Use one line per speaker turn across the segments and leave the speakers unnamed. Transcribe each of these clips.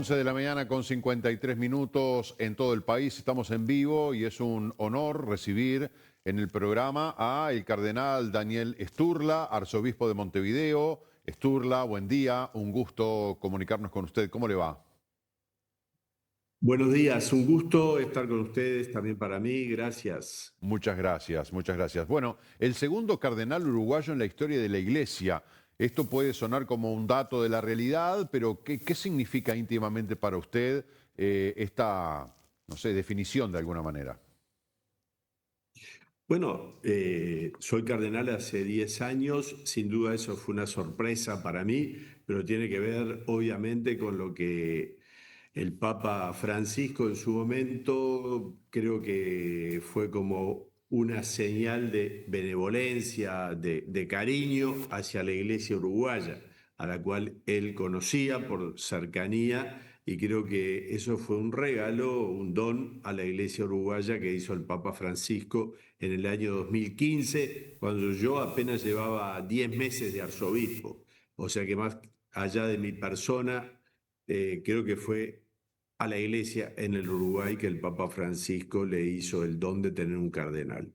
11 de la mañana con 53 minutos en todo el país. Estamos en vivo y es un honor recibir en el programa a el cardenal Daniel Sturla, arzobispo de Montevideo. Sturla, buen día, un gusto comunicarnos con usted. ¿Cómo le va?
Buenos días, un gusto estar con ustedes también para mí, gracias.
Muchas gracias, muchas gracias. Bueno, el segundo cardenal uruguayo en la historia de la Iglesia. Esto puede sonar como un dato de la realidad, pero ¿qué significa íntimamente para usted esta, no sé, definición de alguna manera?
Bueno, soy cardenal hace 10 años, sin duda eso fue una sorpresa para mí, pero tiene que ver obviamente con lo que el Papa Francisco en su momento creo que fue como una señal de benevolencia, de cariño hacia la Iglesia uruguaya, a la cual él conocía por cercanía, y creo que eso fue un regalo, un don a la Iglesia uruguaya que hizo el Papa Francisco en el año 2015, cuando yo apenas llevaba 10 meses de arzobispo. O sea que más allá de mi persona, creo que fue a la iglesia en el Uruguay que el Papa Francisco le hizo el don de tener un cardenal.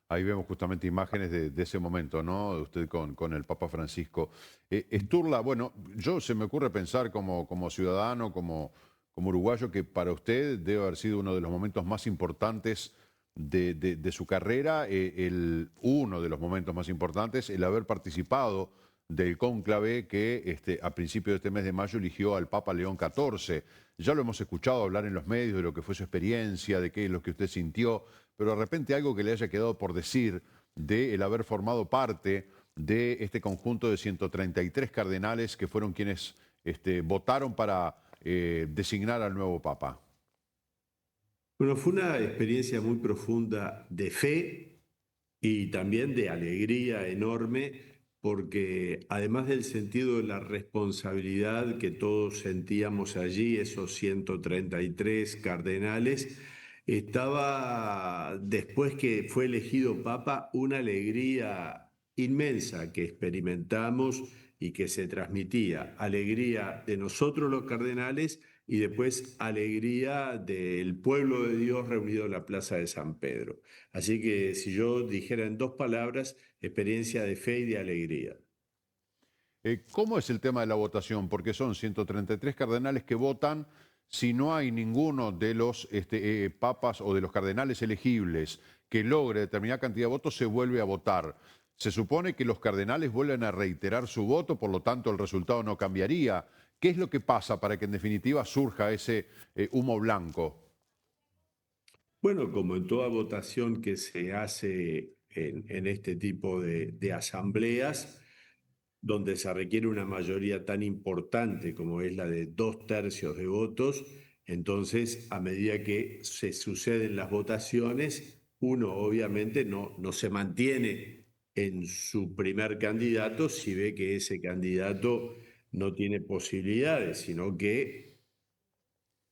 Ahí vemos justamente imágenes de ese momento, ¿no? De usted con el Papa Francisco. Sturla, bueno, se me ocurre pensar como ciudadano, como uruguayo, que para usted debe haber sido uno de los momentos más importantes de su carrera, uno de los momentos más importantes, el haber participado del cónclave que a principios de este mes de mayo eligió al Papa León XIV. Ya lo hemos escuchado hablar en los medios de lo que fue su experiencia, de qué es lo que usted sintió, pero de repente algo que le haya quedado por decir de el haber formado parte de este conjunto de 133 cardenales que fueron quienes votaron para designar al nuevo Papa.
Bueno, fue una experiencia muy profunda de fe y también de alegría enorme, porque además del sentido de la responsabilidad que todos sentíamos allí, esos 133 cardenales, estaba, después que fue elegido Papa, una alegría inmensa que experimentamos y que se transmitía. Alegría de nosotros los cardenales y después alegría del pueblo de Dios reunido en la Plaza de San Pedro. Así que si yo dijera en dos palabras, experiencia de fe y de alegría.
¿Cómo es el tema de la votación? Porque son 133 cardenales que votan. Si no hay ninguno de los papas o de los cardenales elegibles que logre determinada cantidad de votos, se vuelve a votar. Se supone que los cardenales vuelven a reiterar su voto, por lo tanto el resultado no cambiaría. ¿Qué es lo que pasa para que en definitiva surja ese humo blanco?
Bueno, como en toda votación que se hace en este tipo de asambleas, donde se requiere una mayoría tan importante como es la de 2/3 de votos, entonces a medida que se suceden las votaciones, uno obviamente no se mantiene en su primer candidato si ve que ese candidato no tiene posibilidades, sino que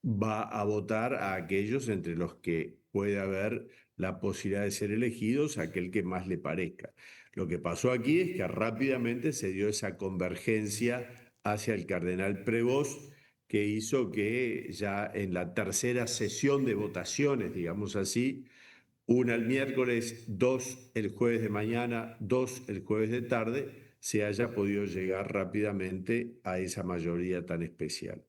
va a votar a aquellos entre los que puede haber la posibilidad de ser elegidos, aquel que más le parezca. Lo que pasó aquí es que rápidamente se dio esa convergencia hacia el cardenal Prevost, que hizo que ya en la tercera sesión de votaciones, digamos así, una el miércoles, dos el jueves de mañana, dos el jueves de tarde, se haya podido llegar rápidamente a esa mayoría tan especial.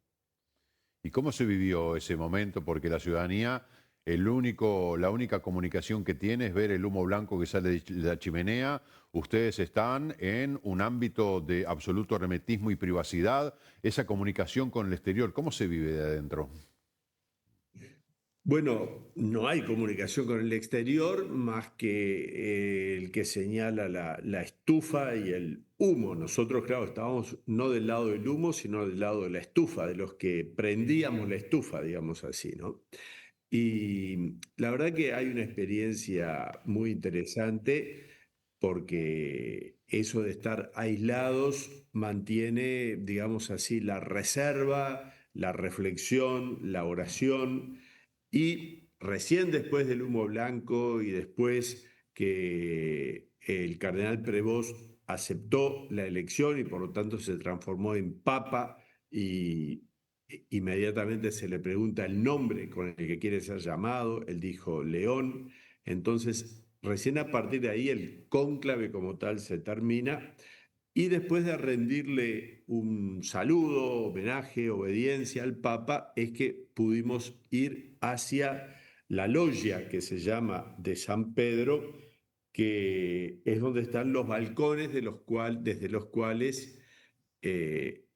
¿Y cómo se vivió ese momento? Porque la ciudadanía, la única comunicación que tiene es ver el humo blanco que sale de la chimenea. Ustedes están en un ámbito de absoluto hermetismo y privacidad. Esa comunicación con el exterior, ¿cómo se vive de adentro?
Bueno, no hay comunicación con el exterior más que el que señala la estufa y el humo. Nosotros, claro, estábamos no del lado del humo, sino del lado de la estufa, de los que prendíamos la estufa, digamos así, ¿no? Y la verdad que hay una experiencia muy interesante porque eso de estar aislados mantiene, digamos así, la reserva, la reflexión, la oración, y recién después del humo blanco y después que el cardenal Prevost aceptó la elección y por lo tanto se transformó en papa y Inmediatamente se le pregunta el nombre con el que quiere ser llamado, él dijo León, entonces recién a partir de ahí el cónclave como tal se termina y después de rendirle un saludo, homenaje, obediencia al Papa, es que pudimos ir hacia la loggia que se llama de San Pedro, que es donde están los balcones desde los cuales eh,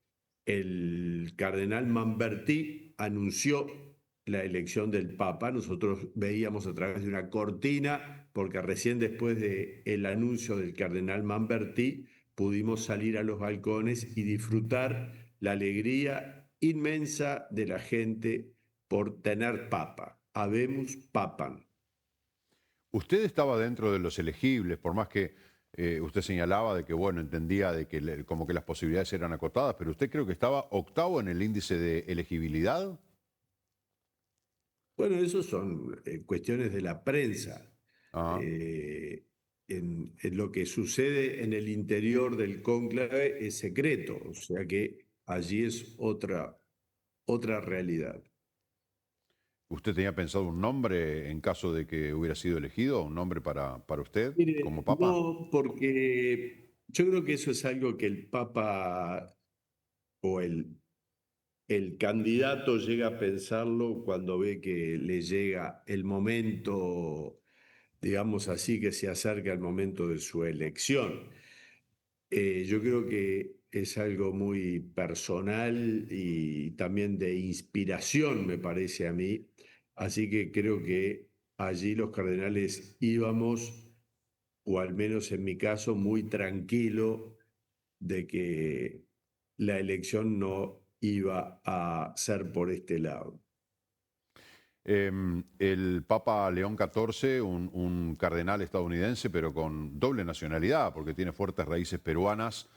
el cardenal Mambertí anunció la elección del Papa. Nosotros veíamos a través de una cortina, porque recién después del anuncio del cardenal Mambertí pudimos salir a los balcones y disfrutar la alegría inmensa de la gente por tener Papa. Habemus Papam.
Usted estaba dentro de los elegibles, por más que usted señalaba de que, bueno, entendía de que como que las posibilidades eran acotadas, pero usted creo que estaba octavo en el índice de elegibilidad.
Bueno, eso son cuestiones de la prensa.
Ah.
Eh, en lo que sucede en el interior del cónclave es secreto, o sea que allí es otra realidad.
¿Usted tenía pensado un nombre en caso de que hubiera sido elegido, un nombre para usted como
Mire,
papa?
no, porque yo creo que eso es algo que el Papa o el candidato llega a pensarlo cuando ve que le llega el momento, digamos así, que se acerca el momento de su elección. Yo creo que es algo muy personal y también de inspiración, me parece a mí. Así que creo que allí los cardenales íbamos, o al menos en mi caso, muy tranquilo de que la elección no iba a ser por este lado.
El Papa León XIV, un cardenal estadounidense, pero con doble nacionalidad, porque tiene fuertes raíces peruanas,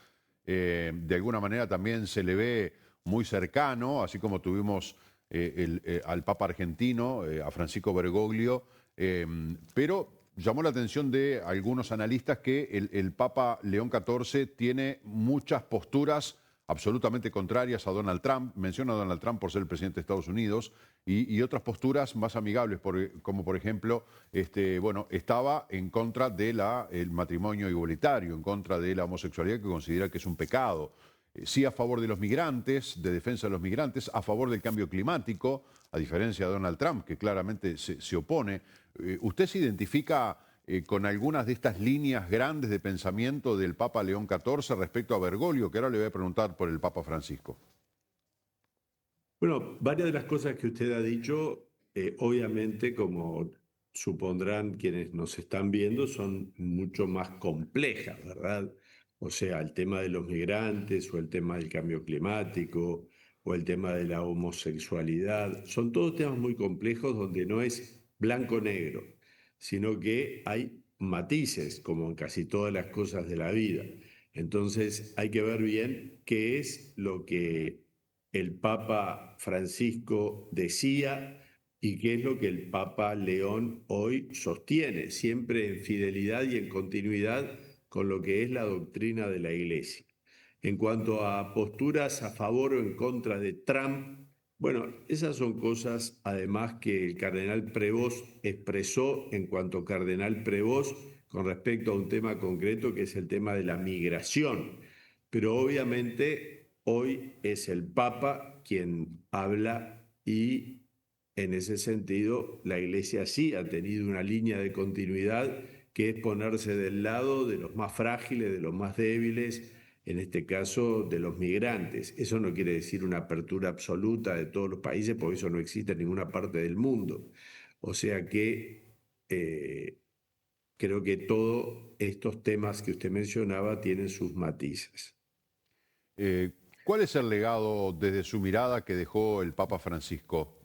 de alguna manera también se le ve muy cercano, así como tuvimos al Papa argentino, a Francisco Bergoglio, pero llamó la atención de algunos analistas que el Papa León XIV tiene muchas posturas absolutamente contrarias a Donald Trump, menciona a Donald Trump por ser el presidente de Estados Unidos, y otras posturas más amigables, como por ejemplo, bueno, estaba en contra del matrimonio igualitario, en contra de la homosexualidad, que considera que es un pecado. Sí a favor de los migrantes, de defensa de los migrantes, a favor del cambio climático, a diferencia de Donald Trump, que claramente se opone. ¿Usted se identifica con algunas de estas líneas grandes de pensamiento del Papa León XIV respecto a Bergoglio, que ahora le voy a preguntar por el Papa Francisco?
Bueno, varias de las cosas que usted ha dicho, obviamente, como supondrán quienes nos están viendo, son mucho más complejas, ¿verdad? O sea, el tema de los migrantes o el tema del cambio climático o el tema de la homosexualidad, son todos temas muy complejos donde no es blanco-negro, sino que hay matices, como en casi todas las cosas de la vida. Entonces hay que ver bien qué es lo que el Papa Francisco decía y qué es lo que el Papa León hoy sostiene, siempre en fidelidad y en continuidad con lo que es la doctrina de la Iglesia. En cuanto a posturas a favor o en contra de Trump, bueno, esas son cosas además que el cardenal Prevost expresó en cuanto cardenal Prevost con respecto a un tema concreto que es el tema de la migración. Pero obviamente hoy es el Papa quien habla y en ese sentido la Iglesia sí ha tenido una línea de continuidad que es ponerse del lado de los más frágiles, de los más débiles, en este caso de los migrantes. Eso no quiere decir una apertura absoluta de todos los países, porque eso no existe en ninguna parte del mundo. O sea que creo que todos estos temas que usted mencionaba tienen sus matices.
Eh, ¿Cuál es el legado desde su mirada que dejó el Papa Francisco?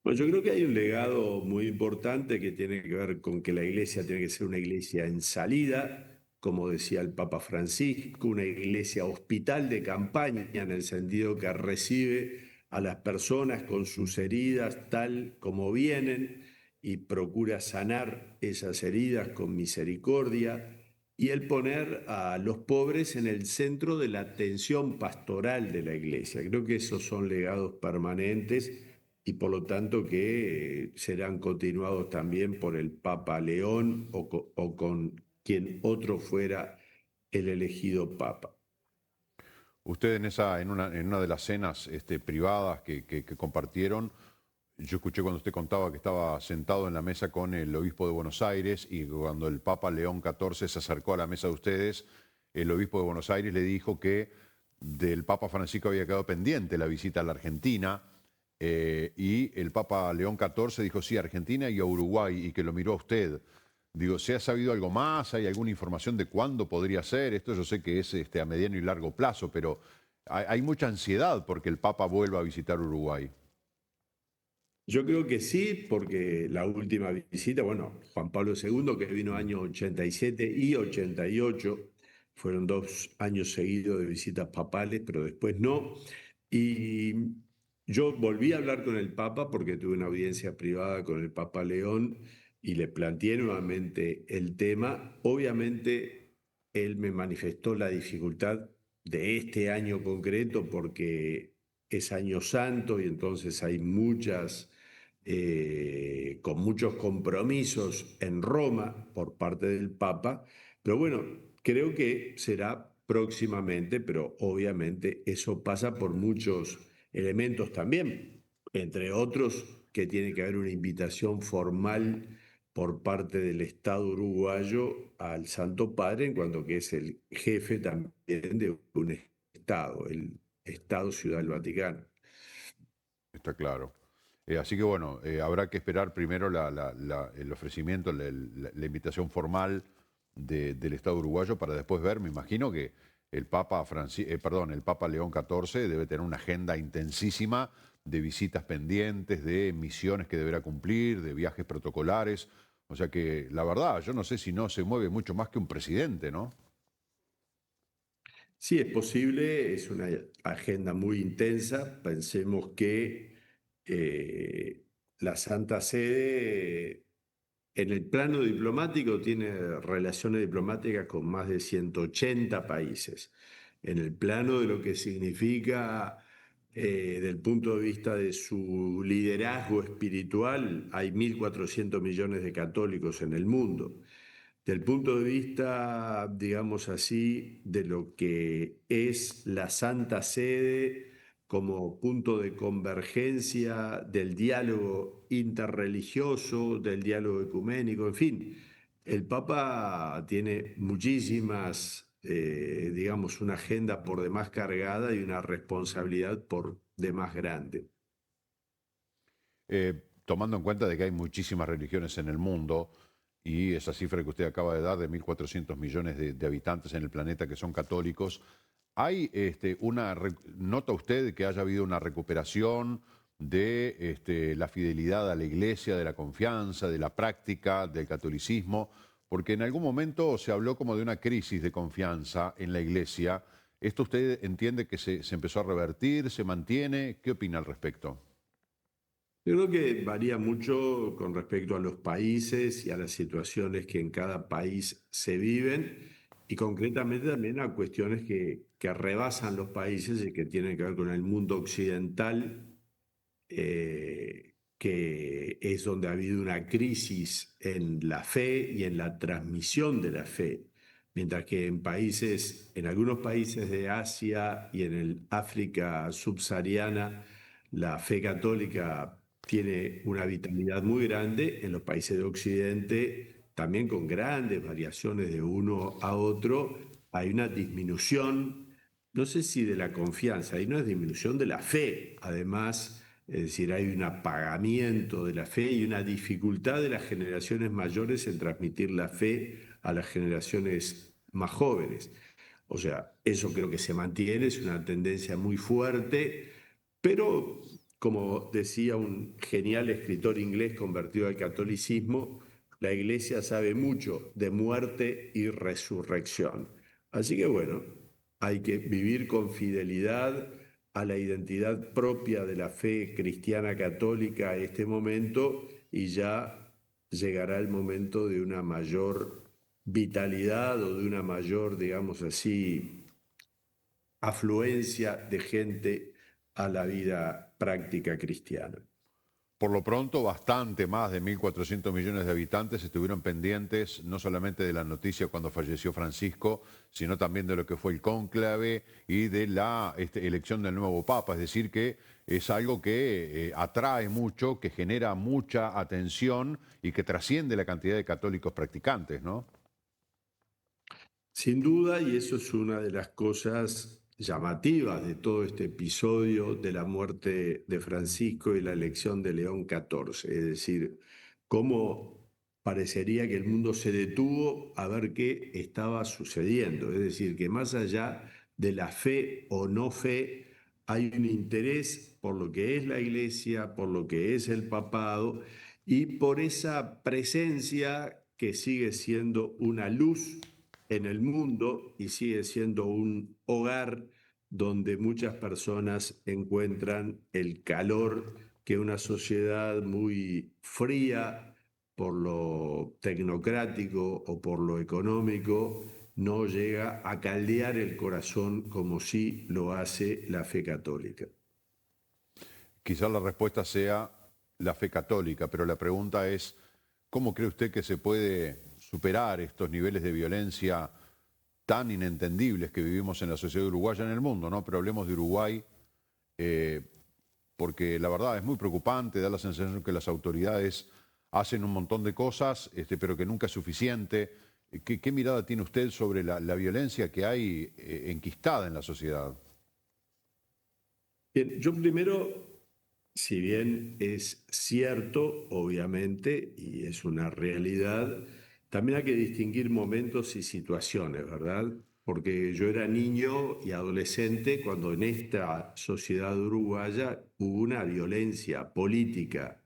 Bueno, yo creo que hay un legado muy importante que tiene que ver con que la iglesia tiene que ser una iglesia en salida, como decía el Papa Francisco, una iglesia hospital de campaña en el sentido que recibe a las personas con sus heridas tal como vienen y procura sanar esas heridas con misericordia. y el poner a los pobres en el centro de la atención pastoral de la iglesia. Creo que esos son legados permanentes y por lo tanto que serán continuados también por el Papa León o con quien otro fuera el elegido Papa.
Usted en una de las cenas privadas que compartieron, yo escuché cuando usted contaba que estaba sentado en la mesa con el obispo de Buenos Aires y cuando el Papa León XIV se acercó a la mesa de ustedes, el obispo de Buenos Aires le dijo que del Papa Francisco había quedado pendiente la visita a la Argentina y el Papa León XIV dijo sí, a Argentina y a Uruguay y que lo miró a usted. Digo, ¿se ha sabido algo más? ¿Hay alguna información de cuándo podría ser? Esto yo sé que es a mediano y largo plazo, pero hay mucha ansiedad porque el Papa vuelva a visitar Uruguay.
Yo creo que sí, porque la última visita, bueno, Juan Pablo II, que vino años 87 y 88, fueron 2 años seguidos de visitas papales, pero después no. Y yo volví a hablar con el Papa porque tuve una audiencia privada con el Papa León y le planteé nuevamente el tema. Obviamente, él me manifestó la dificultad de este año concreto porque es año santo y entonces hay con muchos compromisos en Roma por parte del Papa, pero bueno, creo que será próximamente, pero obviamente eso pasa por muchos elementos también, entre otros que tiene que haber una invitación formal por parte del Estado uruguayo al Santo Padre, en cuanto que es el jefe también de un Estado, el Estado Ciudad del Vaticano.
Está claro. Así que bueno, habrá que esperar primero el ofrecimiento, la invitación formal del Estado uruguayo para después ver, me imagino que el Papa León XIV debe tener una agenda intensísima de visitas pendientes, de misiones que deberá cumplir, de viajes protocolares. O sea que la verdad, yo no sé si no se mueve mucho más que un presidente, ¿no?
Sí, es posible, es una agenda muy intensa. Pensemos que eh, la Santa Sede en el plano diplomático tiene relaciones diplomáticas con más de 180 países. En el plano de lo que significa, del punto de vista de su liderazgo espiritual, hay 1.400 millones de católicos en el mundo. Del punto de vista, digamos así, de lo que es la Santa Sede como punto de convergencia del diálogo interreligioso, del diálogo ecuménico, en fin, el Papa tiene muchísimas, digamos, una agenda por demás cargada y una responsabilidad por demás grande.
Tomando en cuenta de que hay muchísimas religiones en el mundo y esa cifra que usted acaba de dar de 1.400 millones de habitantes en el planeta que son católicos, ¿hay nota usted que haya habido una recuperación de la fidelidad a la iglesia, de la confianza, de la práctica del catolicismo? Porque en algún momento se habló como de una crisis de confianza en la iglesia. ¿Esto usted entiende que se empezó a revertir, se mantiene? ¿Qué opina al respecto?
Yo creo que varía mucho con respecto a los países y a las situaciones que en cada país se viven y concretamente también a cuestiones que rebasan los países y que tienen que ver con el mundo occidental, que es donde ha habido una crisis en la fe y en la transmisión de la fe. Mientras que en algunos países de Asia y en el África subsahariana, la fe católica tiene una vitalidad muy grande. En los países de Occidente, también con grandes variaciones de uno a otro, hay una disminución, no sé si de la confianza, hay una disminución de la fe. Además, es decir, hay un apagamiento de la fe y una dificultad de las generaciones mayores en transmitir la fe a las generaciones más jóvenes. O sea, eso creo que se mantiene, es una tendencia muy fuerte, pero como decía un genial escritor inglés convertido al catolicismo, la Iglesia sabe mucho de muerte y resurrección. Así que bueno, hay que vivir con fidelidad a la identidad propia de la fe cristiana católica en este momento y ya llegará el momento de una mayor vitalidad o de una mayor, digamos así, afluencia de gente a la vida práctica cristiana.
Por lo pronto, bastante más de 1.400 millones de habitantes estuvieron pendientes no solamente de la noticia cuando falleció Francisco, sino también de lo que fue el cónclave y de la elección del nuevo Papa. Es decir, que es algo que atrae mucho, que genera mucha atención y que trasciende la cantidad de católicos practicantes, ¿no?
Sin duda, y eso es una de las cosas llamativas de todo este episodio de la muerte de Francisco y la elección de León XIV, es decir, cómo parecería que el mundo se detuvo a ver qué estaba sucediendo, es decir, que más allá de la fe o no fe, hay un interés por lo que es la Iglesia, por lo que es el papado y por esa presencia que sigue siendo una luz en el mundo y sigue siendo un hogar donde muchas personas encuentran el calor que una sociedad muy fría por lo tecnocrático o por lo económico no llega a caldear el corazón como sí lo hace la fe católica.
Quizás la respuesta sea la fe católica, pero la pregunta es, ¿cómo cree usted que se puede superar estos niveles de violencia tan inentendibles que vivimos en la sociedad uruguaya, en el mundo, ¿no? Pero hablemos de Uruguay, eh, porque la verdad es muy preocupante, da la sensación que las autoridades hacen un montón de cosas, pero que nunca es suficiente. ¿Qué mirada tiene usted sobre la violencia que hay enquistada en la sociedad?
Bien, yo primero, si bien es cierto, obviamente, y es una realidad, también hay que distinguir momentos y situaciones, ¿verdad? Porque yo era niño y adolescente cuando en esta sociedad uruguaya hubo una violencia política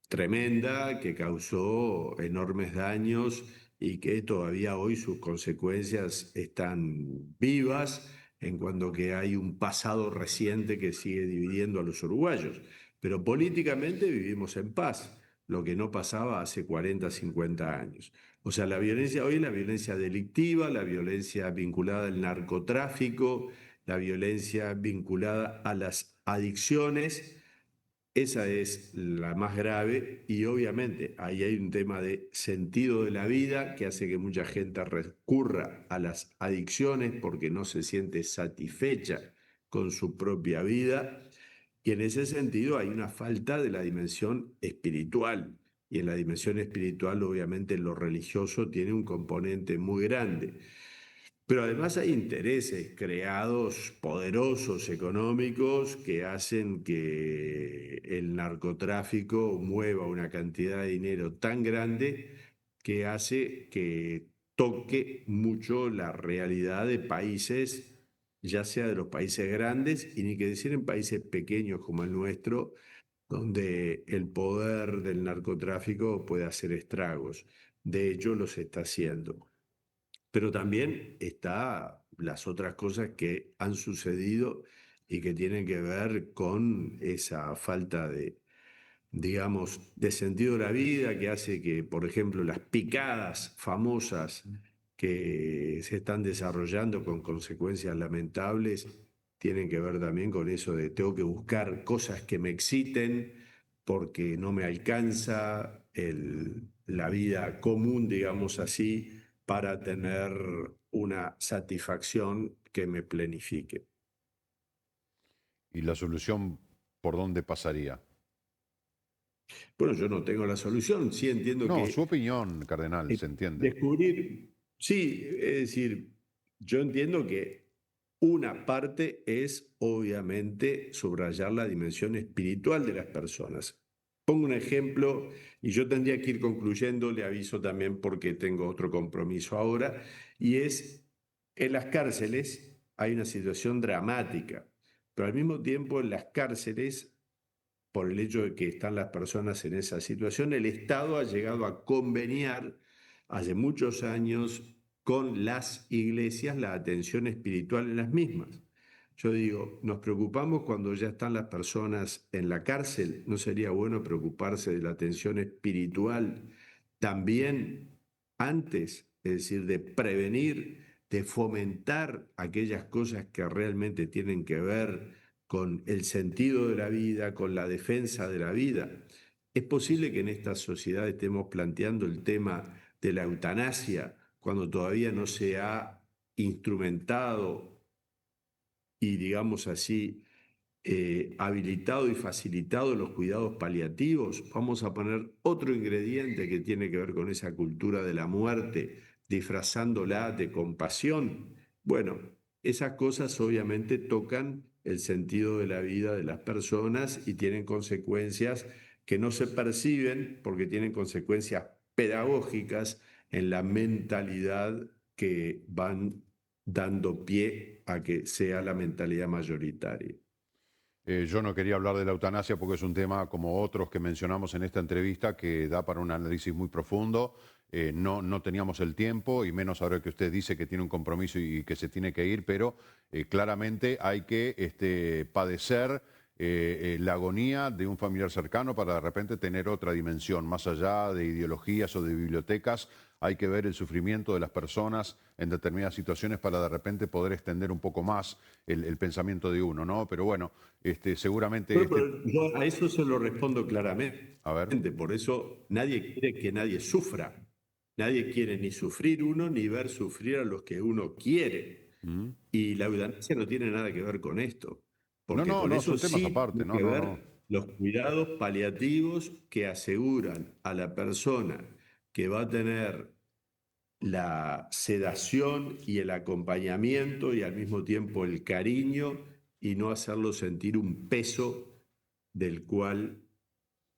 tremenda que causó enormes daños y que todavía hoy sus consecuencias están vivas, en cuanto que hay un pasado reciente que sigue dividiendo a los uruguayos. Pero políticamente vivimos en paz, lo que no pasaba hace 40, 50 años. O sea, la violencia hoy es la violencia delictiva, la violencia vinculada al narcotráfico, la violencia vinculada a las adicciones. Esa es la más grave y obviamente ahí hay un tema de sentido de la vida que hace que mucha gente recurra a las adicciones porque no se siente satisfecha con su propia vida y en ese sentido hay una falta de la dimensión espiritual y en la dimensión espiritual obviamente lo religioso tiene un componente muy grande. Pero además hay intereses creados poderosos económicos que hacen que el narcotráfico mueva una cantidad de dinero tan grande que hace que toque mucho la realidad de países, ya sea de los países grandes y ni que decir en países pequeños como el nuestro, donde el poder del narcotráfico puede hacer estragos. De hecho, los está haciendo. Pero también está las otras cosas que han sucedido y que tienen que ver con esa falta de, digamos, de sentido de la vida que hace que, por ejemplo, las picadas famosas que se están desarrollando con consecuencias lamentables tienen que ver también con eso de tengo que buscar cosas que me exciten porque no me alcanza la vida común, digamos así, para tener una satisfacción que me plenifique.
¿Y la solución por dónde pasaría?
Bueno, yo no tengo la solución, sí entiendo
No, su
que
opinión, cardenal, se entiende.
descubrir, sí, es decir, yo entiendo que una parte es obviamente subrayar la dimensión espiritual de las personas. Pongo un ejemplo y yo tendría que ir concluyendo, le aviso también porque tengo otro compromiso ahora, y es en las cárceles hay una situación dramática, pero al mismo tiempo en las cárceles por el hecho de que están las personas en esa situación, el Estado ha llegado a conveniar hace muchos años con las iglesias la atención espiritual en las mismas. Yo digo, nos preocupamos cuando ya están las personas en la cárcel, ¿no sería bueno preocuparse de la atención espiritual también antes, es decir, de prevenir, de fomentar aquellas cosas que realmente tienen que ver con el sentido de la vida, con la defensa de la vida. Es posible que en esta sociedad estemos planteando el tema de la eutanasia cuando todavía no se ha instrumentado y, digamos así, habilitado y facilitado los cuidados paliativos. Vamos a poner otro ingrediente que tiene que ver con esa cultura de la muerte, disfrazándola de compasión. Bueno, esas cosas obviamente tocan el sentido de la vida de las personas y tienen consecuencias que no se perciben porque tienen consecuencias pedagógicas en la mentalidad que van dando pie a que sea la mentalidad mayoritaria.
Yo no quería hablar de la eutanasia porque es un tema como otros que mencionamos en esta entrevista que da para un análisis muy profundo. No teníamos el tiempo y menos ahora que usted dice que tiene un compromiso y que se tiene que ir, pero claramente hay que padecer la agonía de un familiar cercano para de repente tener otra dimensión, más allá de ideologías o de bibliotecas. Hay que ver el sufrimiento de las personas en determinadas situaciones para de repente poder extender un poco más el pensamiento de uno, ¿no? Pero bueno, seguramente
Bueno, pero yo a eso se lo respondo claramente.
A ver.
Por eso nadie quiere que nadie sufra. Nadie quiere ni sufrir uno ni ver sufrir a los que uno quiere.
Mm.
Y la eutanasia no tiene nada que ver con esto,
No,
porque
no,
con
no,
eso
son temas
sí
aparte,
tiene
no,
que
no, no.
ver los cuidados paliativos que aseguran a la persona que va a tener la sedación y el acompañamiento y al mismo tiempo el cariño y no hacerlo sentir un peso del cual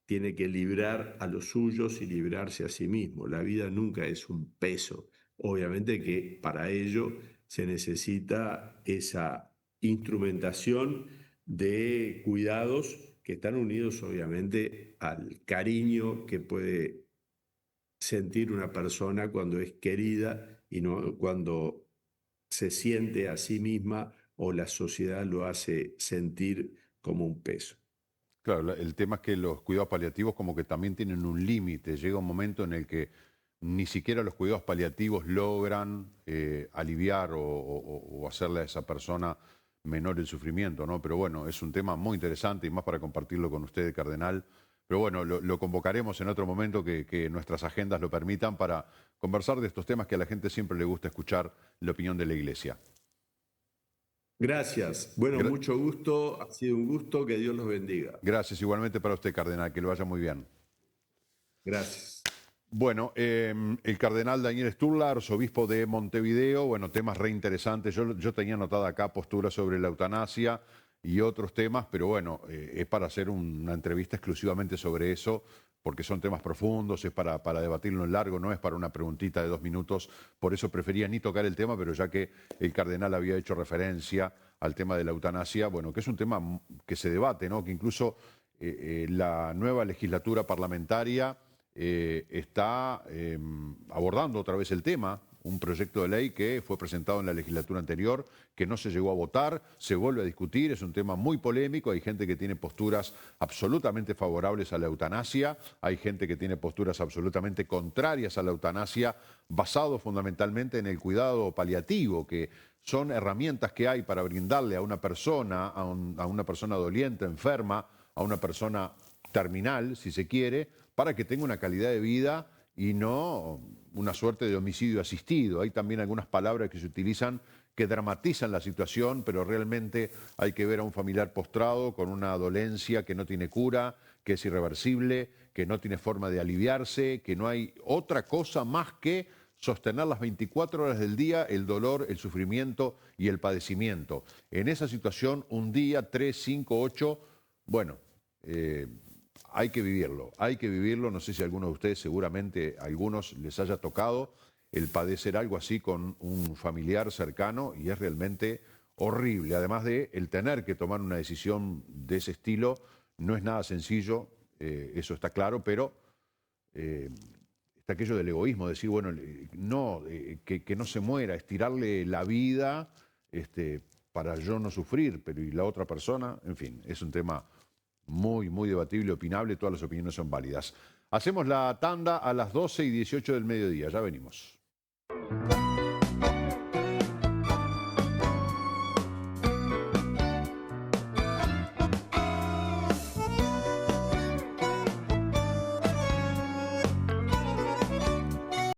tiene que librar a los suyos y librarse a sí mismo. La vida nunca es un peso. Obviamente que para ello se necesita esa instrumentación de cuidados que están unidos obviamente al cariño que puede sentir una persona cuando es querida y no cuando se siente a sí misma o la sociedad lo hace sentir como un peso.
Claro, el tema es que los cuidados paliativos como que también tienen un límite. Llega un momento en el que ni siquiera los cuidados paliativos logran aliviar o hacerle a esa persona menor el sufrimiento, ¿no? Pero bueno, es un tema muy interesante y más para compartirlo con usted, Cardenal. Pero bueno, lo convocaremos en otro momento que nuestras agendas lo permitan para conversar de estos temas que a la gente siempre le gusta escuchar la opinión de la Iglesia.
Gracias. Bueno,
Gra-
mucho gusto. Ha sido un gusto. Que Dios los bendiga.
Gracias igualmente para usted, Cardenal, que lo vaya muy bien.
Gracias.
Bueno, el cardenal Daniel Sturla, arzobispo de Montevideo, bueno, temas re interesantes. Yo tenía anotada acá posturas sobre la eutanasia y otros temas, pero bueno, es para hacer una entrevista exclusivamente sobre eso, porque son temas profundos, es para debatirlo en largo, no es para una preguntita de 2 minutos. Por eso prefería ni tocar el tema, pero ya que el cardenal había hecho referencia al tema de la eutanasia, bueno, que es un tema que se debate, ¿no? Que incluso la nueva legislatura parlamentaria está abordando otra vez el tema, un proyecto de ley que fue presentado en la legislatura anterior, que no se llegó a votar, se vuelve a discutir, es un tema muy polémico, hay gente que tiene posturas absolutamente favorables a la eutanasia, hay gente que tiene posturas absolutamente contrarias a la eutanasia, basado fundamentalmente en el cuidado paliativo, que son herramientas que hay para brindarle a una persona, a una persona doliente, enferma, a una persona terminal, si se quiere, para que tenga una calidad de vida y no una suerte de homicidio asistido. Hay también algunas palabras que se utilizan que dramatizan la situación, pero realmente hay que ver a un familiar postrado con una dolencia que no tiene cura, que es irreversible, que no tiene forma de aliviarse, que no hay otra cosa más que sostener las 24 horas del día el dolor, el sufrimiento y el padecimiento. En esa situación, un día, 3, 5, 8, bueno, hay que vivirlo, no sé si a alguno de ustedes, seguramente a algunos les haya tocado el padecer algo así con un familiar cercano y es realmente horrible. Además de el tener que tomar una decisión de ese estilo, no es nada sencillo, eso está claro, pero está aquello del egoísmo, decir, bueno, no, que no se muera, estirarle la vida para yo no sufrir, pero y la otra persona, en fin, es un tema muy, muy debatible, opinable, todas las opiniones son válidas. Hacemos la tanda a las 12:18 del mediodía. Ya venimos.